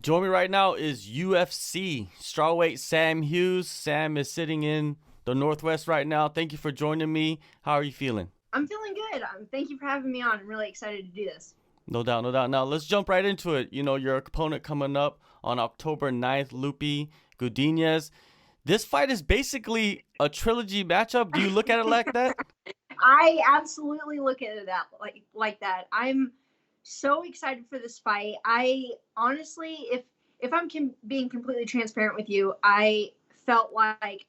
Joining me right now is UFC strawweight Sam Hughes. Sam is sitting in the Northwest right now. Thank you for joining me. How are you feeling? I'm feeling good. Thank you for having me on. I'm really excited to do this. No doubt, no doubt. Now let's jump right into it. You know, your opponent coming up on October 9th, Loopy Godinez. This fight is basically a trilogy matchup. Do you look at it like that? I absolutely look at it like that. I'm so excited for this fight. I honestly, if I'm being completely transparent with you, I felt like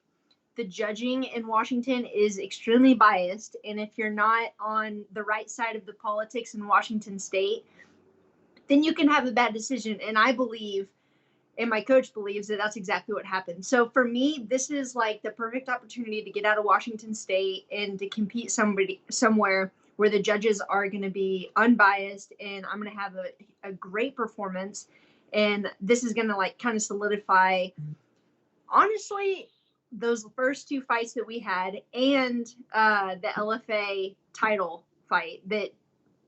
the judging in Washington is extremely biased, and if you're not on the right side of the politics in Washington State, then you can have a bad decision. And I believe and my coach believes that that's exactly what happened. So for me, this is like the perfect opportunity to get out of Washington State and to compete somewhere where the judges are going to be unbiased and I'm going to have a great performance. And this is going to like kind of solidify, honestly, those first two fights that we had and the LFA title fight that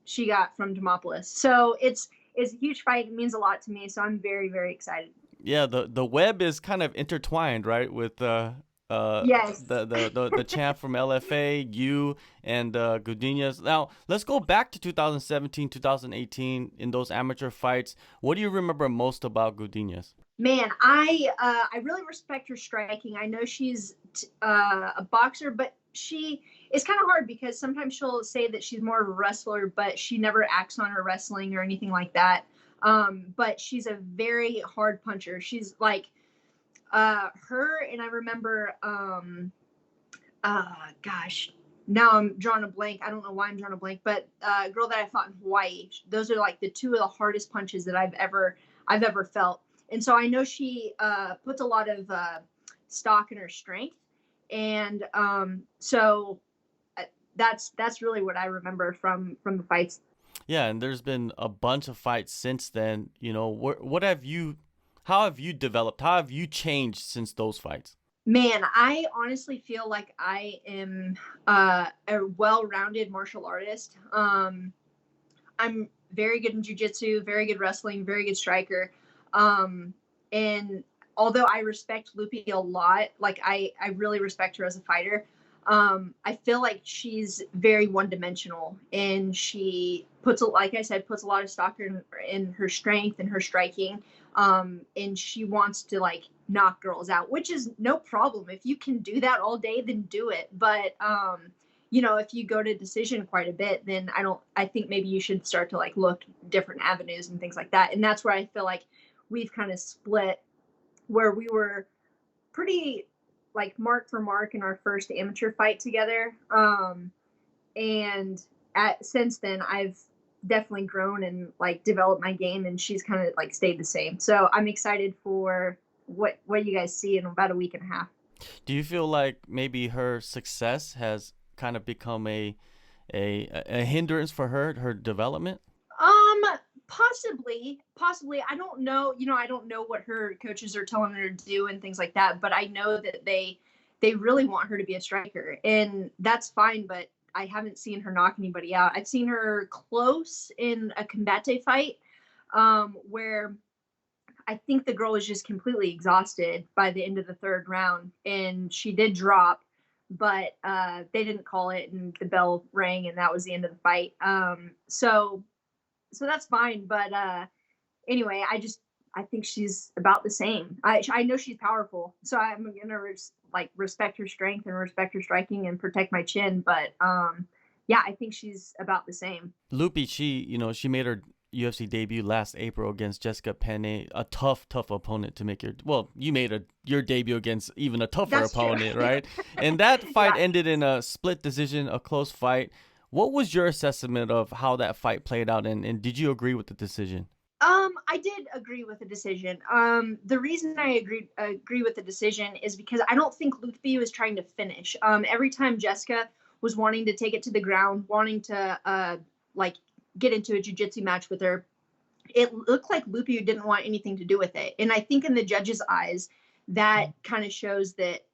she got from Demopolis. So it's a huge fight. It means a lot to me. So I'm very, very excited. Yeah, the web is kind of intertwined, right? With Yes. the champ from LFA, you and Godinez. Now let's go back to 2017, 2018 in those amateur fights. What do you remember most about Godinez? Man, I really respect her striking. I know she's a boxer, but she it's kind of hard because sometimes she'll say that she's more of a wrestler, but she never acts on her wrestling or anything like that. But she's a very hard puncher. She's like her, and I remember gosh, now I'm drawing a blank. I don't know why I'm drawing a blank, but a girl that I fought in Hawaii. Those are like the two of the hardest punches that I've ever felt. And so I know she puts a lot of stock in her strength, and so that's really what I remember from the fights. Yeah, and there's been a bunch of fights since then. You know, what have you, how have you developed? How have you changed since those fights? Man, I honestly feel like I am a well-rounded martial artist. I'm very good in jujitsu, very good wrestling, very good striker. Um, and although I respect Loopy a lot, like I really respect her as a fighter. I feel like she's very one-dimensional, and she like I said, puts a lot of stock in her strength and her striking. And she wants to like knock girls out, which is no problem. If you can do that all day, then do it. But if you go to decision quite a bit, then I think maybe you should start to like look different avenues and things like that. And that's where I feel like we've kind of split, where we were pretty like mark for mark in our first amateur fight together. And since then I've definitely grown and like developed my game, and she's kind of like stayed the same. So I'm excited for what you guys see in about a week and a half. Do you feel like maybe her success has kind of become a hindrance for her development? Um, possibly. I don't know. I don't know what her coaches are telling her to do and things like that. But I know that they really want her to be a striker, and that's fine. But I haven't seen her knock anybody out. I've seen her close in a combate fight, where I think the girl was just completely exhausted by the end of the third round, and she did drop, but they didn't call it, and the bell rang, and that was the end of the fight. So that's fine. But anyway, I think she's about the same. I know she's powerful, so I'm gonna respect her strength and respect her striking and protect my chin. But yeah, I think she's about the same. Loopy, she made her UFC debut last April against Jessica Penne, a tough opponent to make you made your debut against even a tougher That's true. opponent, right? And that fight Yeah. ended in a split decision, a close fight. What was your assessment of how that fight played out, and did you agree with the decision? I did agree with the decision. The reason I agree with the decision is because I don't think Loopy was trying to finish. Every time Jessica was wanting to take it to the ground, wanting to like get into a jiu-jitsu match with her, it looked like Loopy didn't want anything to do with it. And I think in the judges' eyes, that kind of shows that,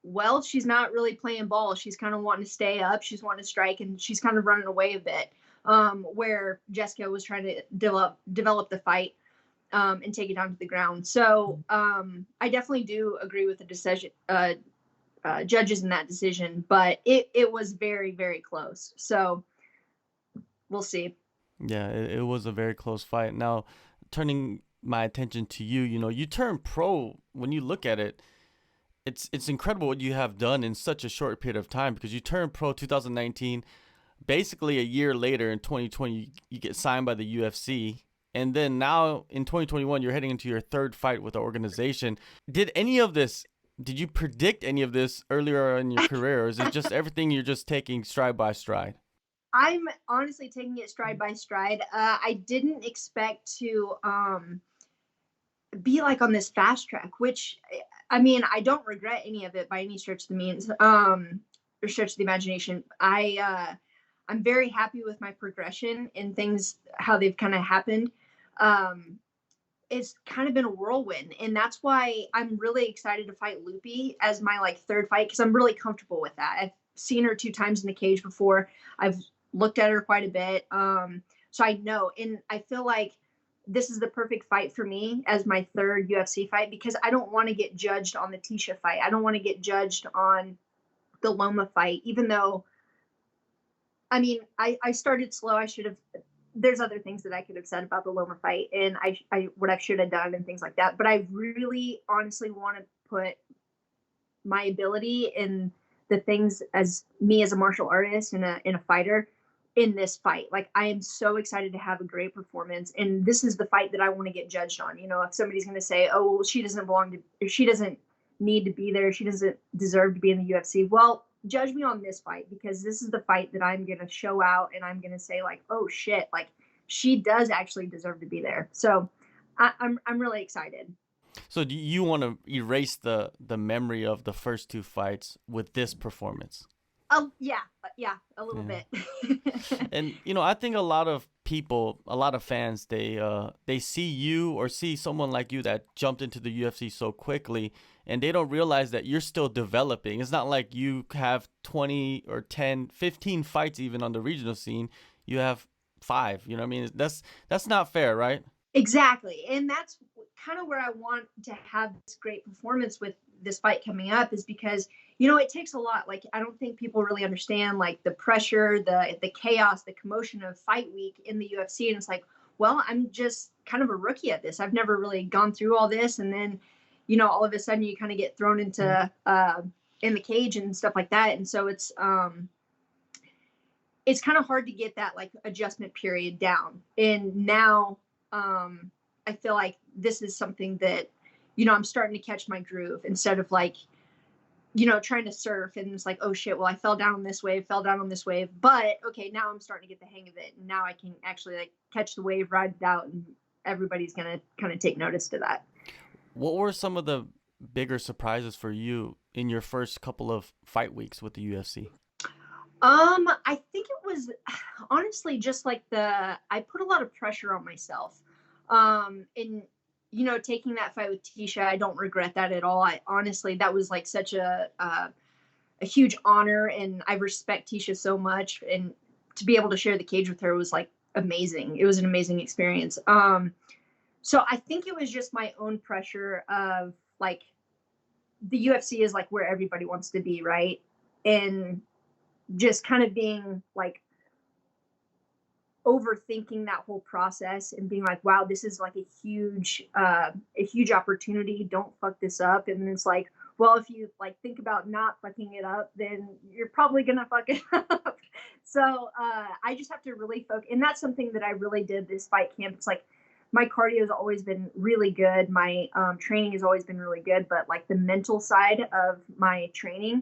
well, she's not really playing ball. She's kind of wanting to stay up. She's wanting to strike, and she's kind of running away a bit. Where Jessica was trying to develop the fight. and take it down to the ground. So I definitely do agree with the decision, judges in that decision, but it was very, very close. So we'll see. Yeah, it was a very close fight. Now, turning my attention to you, you turned pro. When you look at it, it's incredible what you have done in such a short period of time, because you turned pro 2019. Basically, a year later in 2020, you get signed by the UFC. And then now in 2021, you're heading into your third fight with the organization. Did you predict any of this earlier in your career, or is it just everything you're just taking stride by stride? I'm honestly taking it stride by stride. I didn't expect to be like on this fast track, which I mean, I don't regret any of it by any stretch of the means, or stretch of the imagination. I'm very happy with my progression and things, how they've kind of happened. It's kind of been a whirlwind, and that's why I'm really excited to fight Loopy as my like third fight, because I'm really comfortable with that. I've seen her 2 times in the cage before. I've looked at her quite a bit. So I know, and I feel like this is the perfect fight for me as my third UFC fight, because I don't want to get judged on the Tisha fight. I don't want to get judged on the Loma fight, even though, I mean, I started slow. I should have, there's other things that I could have said about the Loma fight, and I what I should have done and things like that. But I really honestly want to put my ability in the things as me as a martial artist and a fighter in this fight. Like, I am so excited to have a great performance, and this is the fight that I want to get judged on. If somebody's going to say, oh, well, she doesn't need to be there, she doesn't deserve to be in the UFC. Well, judge me on this fight, because this is the fight that I'm going to show out, and I'm going to say like, oh shit, like she does actually deserve to be there. So I'm really excited. So do you want to erase the memory of the first 2 fights with this performance? Yeah, a little bit. And I think a lot of people, a lot of fans, they see you or see someone like you that jumped into the UFC so quickly, and they don't realize that you're still developing. It's not like you have 20 or 10, 15 fights even on the regional scene. You have 5. You know what I mean? That's not fair, right? Exactly. And that's kind of where I want to have this great performance with this fight coming up, is because, it takes a lot. Like, I don't think people really understand like the pressure, the chaos, the commotion of fight week in the UFC. And it's like, well, I'm just kind of a rookie at this. I've never really gone through all this. And then, all of a sudden you kind of get thrown into, in the cage and stuff like that. And so it's kind of hard to get that like adjustment period down. And now, I feel like this is something that, I'm starting to catch my groove, instead of like, trying to surf and it's like, oh shit, well, I fell down on this wave, but okay, now I'm starting to get the hang of it. And now I can actually like catch the wave, ride it out, and everybody's going to kind of take notice to that. What were some of the bigger surprises for you in your first couple of fight weeks with the UFC? I think it was honestly just like I put a lot of pressure on myself. And taking that fight with Tisha, I don't regret that at all. I honestly, that was like such a huge honor, and I respect Tisha so much, and to be able to share the cage with her was like amazing. It was an amazing experience. So I think it was just my own pressure of like, the UFC is like where everybody wants to be, right? And just kind of being like overthinking that whole process and being like, wow, this is like a huge opportunity. Don't fuck this up. And then it's like, well, if you like think about not fucking it up, then you're probably gonna fuck it up. So I just have to really focus, and that's something that I really did this fight camp. It's like, my cardio has always been really good. My training has always been really good, but like the mental side of my training,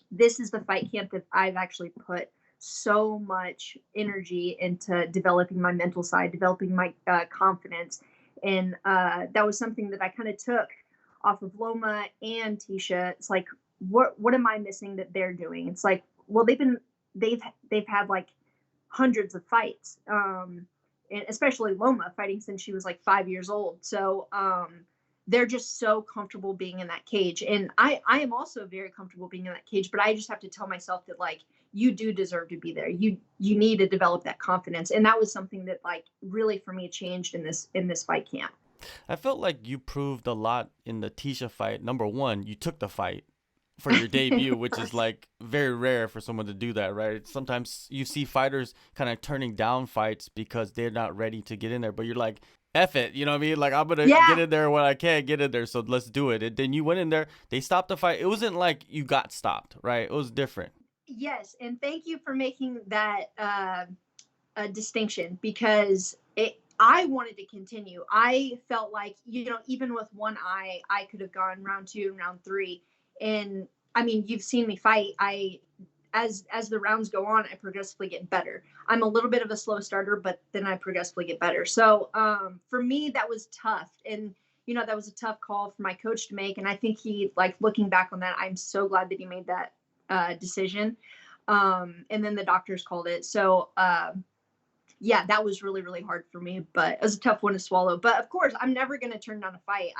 this is the fight camp that I've actually put so much energy into developing my mental side, developing my confidence. And that was something that I kind of took off of Loma and Tisha. It's like, what am I missing that they're doing? It's like, well, they've had like hundreds of fights. And especially Loma fighting since she was like 5 years old. So they're just so comfortable being in that cage. And I am also very comfortable being in that cage, but I just have to tell myself that like, you do deserve to be there. You need to develop that confidence. And that was something that like really for me changed in this fight camp. I felt like you proved a lot in the Tisha fight. Number one, you took the fight for your debut, which is like very rare for someone to do that, right? Sometimes you see fighters kind of turning down fights because they're not ready to get in there, but you're like, F it, you know what I mean? Like, I'm gonna get Yeah. in there when I can get in there, so let's do it. And then you went in there, they stopped the fight. It wasn't like you got stopped, right? It was different. Yes, and thank you for making that a distinction because I wanted to continue. I felt like, even with one eye, I could have gone round 2, round 3. And I mean, you've seen me fight. As the rounds go on, I progressively get better. I'm a little bit of a slow starter, but then I progressively get better. So for me, that was tough. And, that was a tough call for my coach to make. And I think he, like, looking back on that, I'm so glad that he made that decision. And then the doctors called it. So, yeah, that was really, really hard for me, but it was a tough one to swallow. But of course, I'm never going to turn down a fight.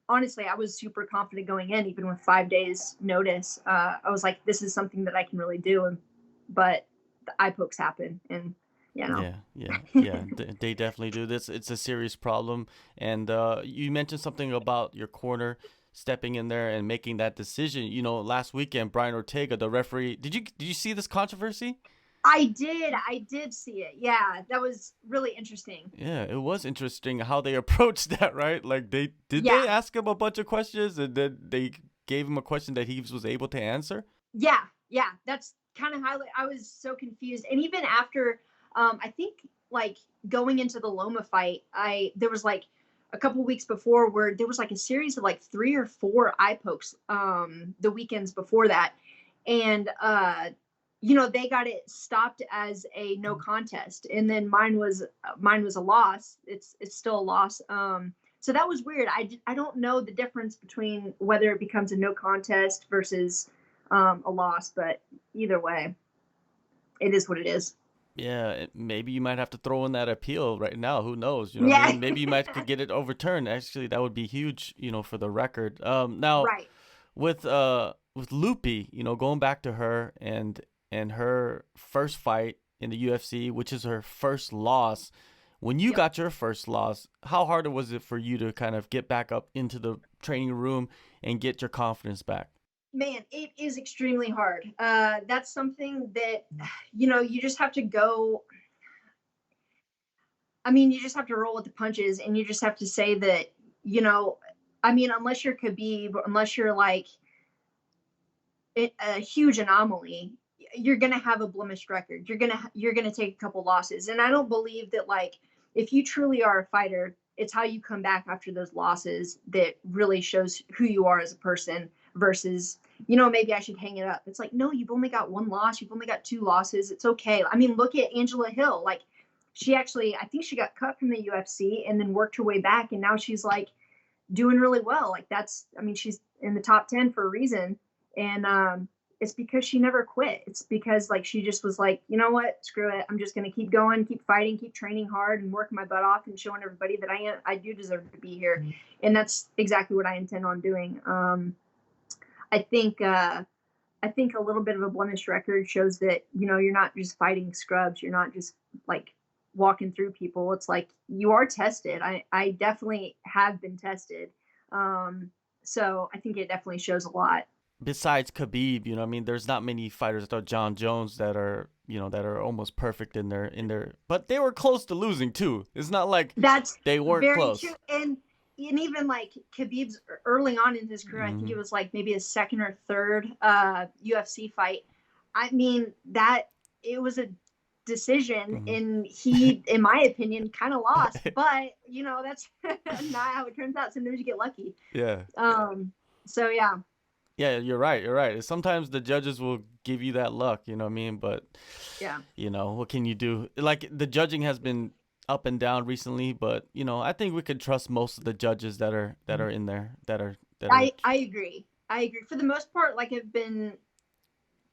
Honestly, I was super confident going in, even with 5 days notice. I was like, this is something that I can really do. But the eye pokes happen, and Yeah, yeah. They definitely do this. It's a serious problem. And you mentioned something about your corner stepping in there and making that decision. Last weekend, Brian Ortega, the referee. Did you see this controversy? I did see it. Yeah, that was really interesting. Yeah, it was interesting how they approached that, right? Like they Yeah, ask him a bunch of questions and then they gave him a question that he was able to answer? yeah, yeah. That's kind of how I was so confused. And even after, I think, like, going into the Loma fight, there was like a couple weeks before where there was like a series of like 3 or 4 eye pokes the weekends before that. And they got it stopped as a no contest, and then mine was a loss. It's still a loss. So that was weird. I don't know the difference between whether it becomes a no contest versus a loss, but either way, it is what it is. Yeah, maybe you might have to throw in that appeal right now. Who knows? You know what I Yeah. mean? Maybe you might could get it overturned. Actually, that would be huge, for the record. Now Right. with Loopy, going back to her and her first fight in the UFC, which is her first loss. When you Yep. got your first loss, how hard was it for you to kind of get back up into the training room and get your confidence back? Man, it is extremely hard. That's something that you just have to go. I mean, you just have to roll with the punches, and you just have to say that, I mean, unless you're Khabib, unless you're like a huge anomaly, you're gonna have a blemished record. You're gonna take a couple losses, and I don't believe that, like, if you truly are a fighter, it's how you come back after those losses that really shows who you are as a person. Versus, maybe I should hang it up. It's like, no, you've only got 1 loss. You've only got 2 losses. It's okay. I mean, look at Angela Hill. Like, I think she got cut from the UFC and then worked her way back, and now she's like doing really well. Like, I mean, she's in the top 10 for a reason. And it's because she never quit. It's because, like, she just was like, you know what, screw it. I'm just going to keep going, keep fighting, keep training hard and working my butt off and showing everybody that I do deserve to be here. And that's exactly what I intend on doing. I think a little bit of a blemished record shows that, you're not just fighting scrubs. You're not just like walking through people. It's like you are tested. I definitely have been tested. So I think it definitely shows a lot. Besides Khabib, I mean, there's not many fighters. I thought John Jones that are almost perfect in their, but they were close to losing too. It's not like That's they weren't very close. true. And even like Khabib's early on in his career, I think Hmm. it was like maybe his second or third UFC fight. I mean, that it was a decision, Hmm. and he, in my opinion, kind of lost. But that's not how it turns out. Sometimes you get lucky. Yeah. So yeah. Yeah, you're right. You're right. Sometimes the judges will give you that luck, you know what I mean? But, Yeah. what can you do? Like, the judging has been up and down recently, but, I think we could trust most of the judges that are in there that are. I agree. I agree. For the most part, like, I've been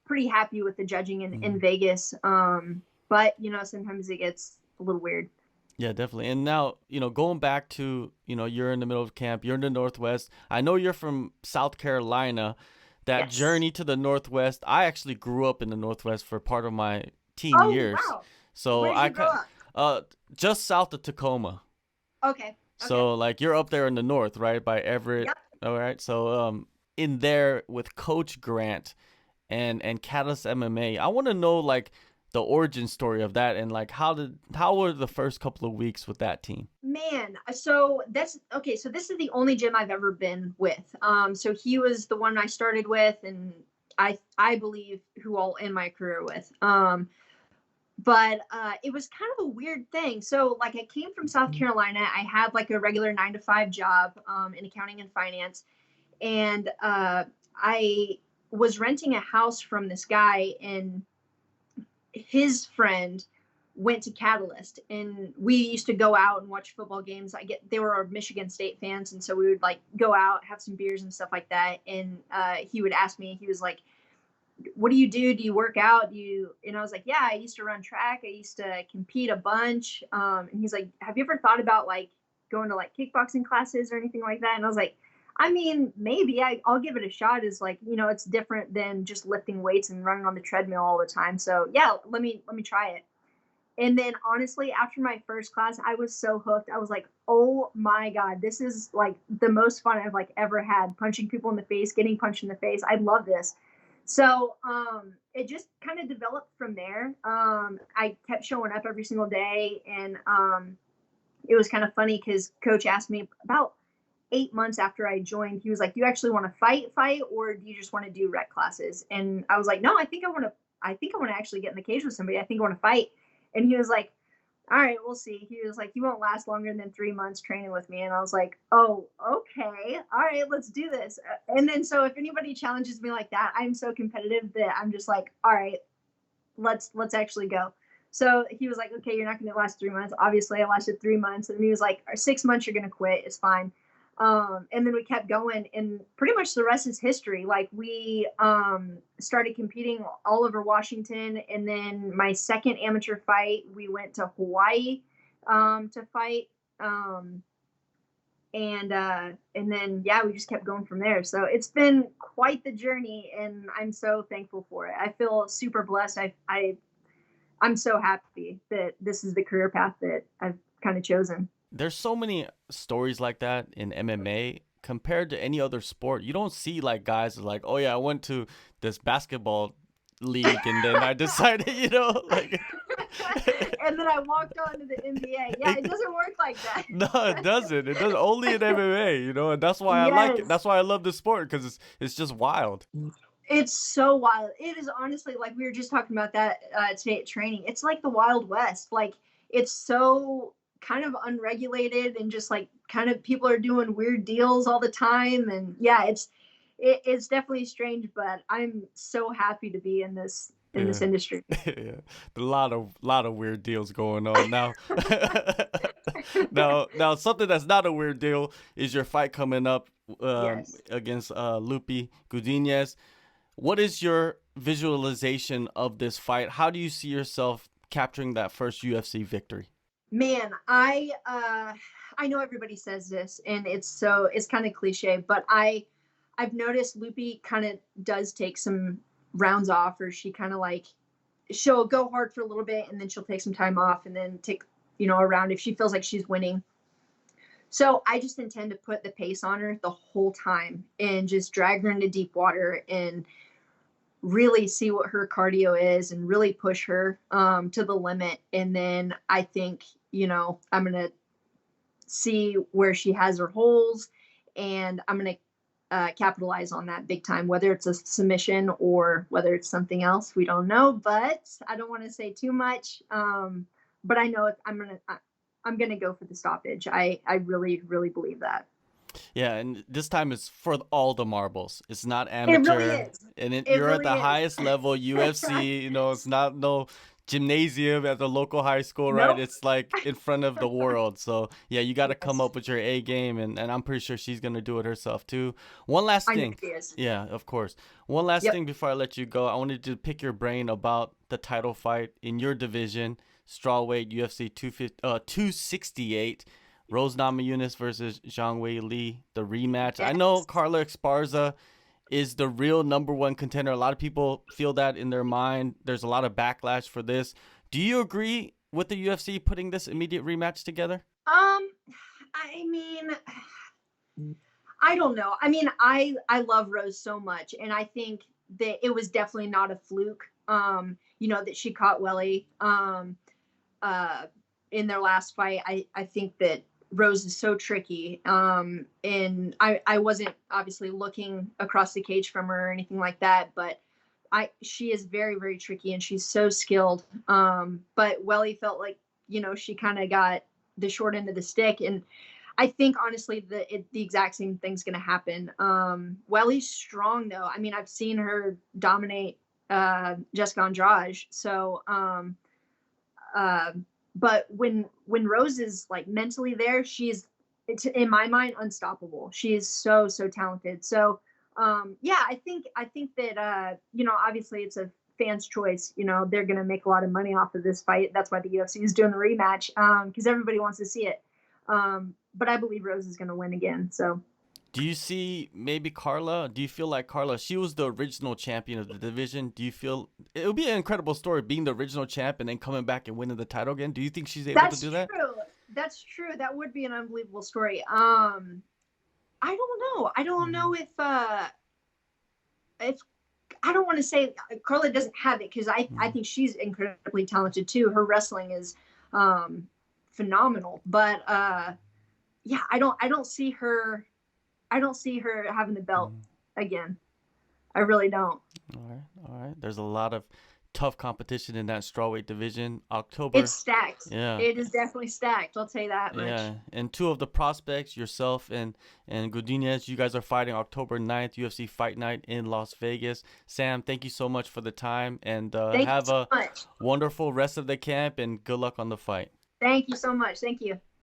pretty happy with the judging in Mhm. Vegas. But sometimes it gets a little weird. Yeah, definitely. And now, going back to, you're in the middle of camp, you're in the Northwest. I know you're from South Carolina. That Yes. journey to the Northwest, I actually grew up in the Northwest for part of my teen Oh years. wow. So Where did you grow up? uh just south of Tacoma. Okay. Okay. So like you're up there in the north, right, by Everett. Yep. All right. So in there with Coach Grant and Catalyst MMA, I want to know like the origin story of that and like how were the first couple of weeks with that team? Man, so that's okay. So this is the only gym I've ever been with. So he was the one I started with, and I believe who I'll end my career with. But it was kind of a weird thing. So like I came from South Carolina. I had like a regular 9 to 5 job in accounting and finance, and I was renting a house from this guy, and his friend went to Catalyst, and we used to go out and watch football games. They were Michigan State fans, and so we would like go out, have some beers and stuff like that. And he would ask me, he was like, "What do you do? Do you work out? Do you?" And I was like, "Yeah, I used to run track. I used to compete a bunch." And he's like, "Have you ever thought about like going to like kickboxing classes or anything like that?" And I was like, "I mean, maybe I'll give it a shot." Is like, it's different than just lifting weights and running on the treadmill all the time. So yeah, let me try it. And then honestly, after my first class, I was so hooked. I was like, "Oh my God, this is like the most fun I've like ever had, punching people in the face, getting punched in the face. I love this." So it just kind of developed from there. I kept showing up every single day, and it was kind of funny because coach asked me about 8 months after I joined, he was like, "Do you actually want to fight, or do you just want to do rec classes?" And I was like, "No, I think I want to actually get in the cage with somebody. I think I want to fight." And he was like, "All right, we'll see." He was like, "You won't last longer than 3 months training with me." And I was like, "Oh, okay. All right, let's do this." And then, so if anybody challenges me like that, I'm so competitive that I'm just like, "All right, let's actually go." So he was like, "Okay, you're not going to last 3 months." Obviously I lasted 3 months, and he was like, 6 months, you're going to quit. It's fine. And then we kept going, and pretty much the rest is history. Like we started competing all over Washington, and then my second amateur fight, we went to Hawaii to fight. And then yeah, we just kept going from there. So it's been quite the journey, and I'm so thankful for it. I feel super blessed. I'm so happy that this is the career path that I've kind of chosen. There's so many stories like that in MMA compared to any other sport. You don't see like guys like, "Oh yeah, I went to this basketball league and then I decided," like And then I walked on to the NBA. Yeah, it doesn't work like that. no, it doesn't. It does only in MMA, and that's why I like it. Yes. That's why I love the sport because it's just wild. It's so wild. It is honestly, like we were just talking about that today at training. It's like the Wild West. Like it's so kind of unregulated, and just like kind of people are doing weird deals all the time. And yeah, it's definitely strange, but I'm so happy to be in this Yeah. industry. Yeah, a lot of weird deals going on now. Now, something that's not a weird deal is your fight coming up Yes. against Loopy Godinez. What is your visualization of this fight? How do you see yourself capturing that first UFC victory? Man, I know everybody says this, and it's kind of cliche, but I've noticed Loopy kind of does take some rounds off, or she kind of like she'll go hard for a little bit, and then she'll take some time off, and then take a round if she feels like she's winning. So I just intend to put the pace on her the whole time, and just drag her into deep water, and really see what her cardio is, and really push her to the limit. And then I think, I'm going to see where she has her holes, and I'm going to capitalize on that big time, whether it's a submission or whether it's something else. We don't know, but I don't want to say too much. But I know I'm going to go for the stoppage. I really, really believe that. Yeah, and this time it's for all the marbles. It's not It really amateur, is. and It you're at really the is. highest level UFC. It's not no gymnasium at the local high school, right? Nope. It's like in front of the world. So yeah, you got to come Yes. up with your A game, and I'm pretty sure she's gonna do it herself too. One last I know thing, she is. yeah, of course. One last Yep. thing before I let you go, I wanted to pick your brain about the title fight in your division, strawweight UFC 268. Rose Namajunas versus Zhongwei Li, the rematch. I know Yes. Carla Esparza is the real number one contender. A lot of people feel that in their mind. There's a lot of backlash for this. Do you agree with the UFC putting this immediate rematch together? Um, I mean, I don't know. I mean, I love Rose so much, and I think that it was definitely not a fluke. That she caught Welly uh in their last fight. I think that Rose is so tricky. And I wasn't obviously looking across the cage from her or anything like that, but she is very, very tricky and she's so skilled. But Welly felt like, she kind of got the short end of the stick. And I think honestly the exact same thing's going to happen. Welly's strong though. I mean, I've seen her dominate Jessica Andrade. So, uh, but when Rose is like mentally there, it's in my mind unstoppable. She is so talented. So, yeah, I think that obviously it's a fan's choice. They're going to make a lot of money off of this fight. That's why the UFC is doing the rematch, because everybody wants to see it. But I believe Rose is going to win again. So. Do you see maybe Carla? Do you feel like Carla? She was the original champion of the division. Do you feel it would be an incredible story being the original champ and then coming back and winning the title again? Do you think she's able to do that? That's true. That would be an unbelievable story. I don't know. I don't know if I don't want to say Carla doesn't have it, because I think she's incredibly talented too. Her wrestling is phenomenal. But yeah, I don't see her having the belt again. I really don't. All right. There's a lot of tough competition in that strawweight division. October. It's stacked. Yeah. It is definitely stacked. I'll tell you that much. Yeah. And two of the prospects, yourself and Godinez, you guys are fighting October 9th, UFC Fight Night in Las Vegas. Sam, thank you so much for the time, and have a wonderful rest of the camp, and good luck on the fight. Thank you so much. Thank you.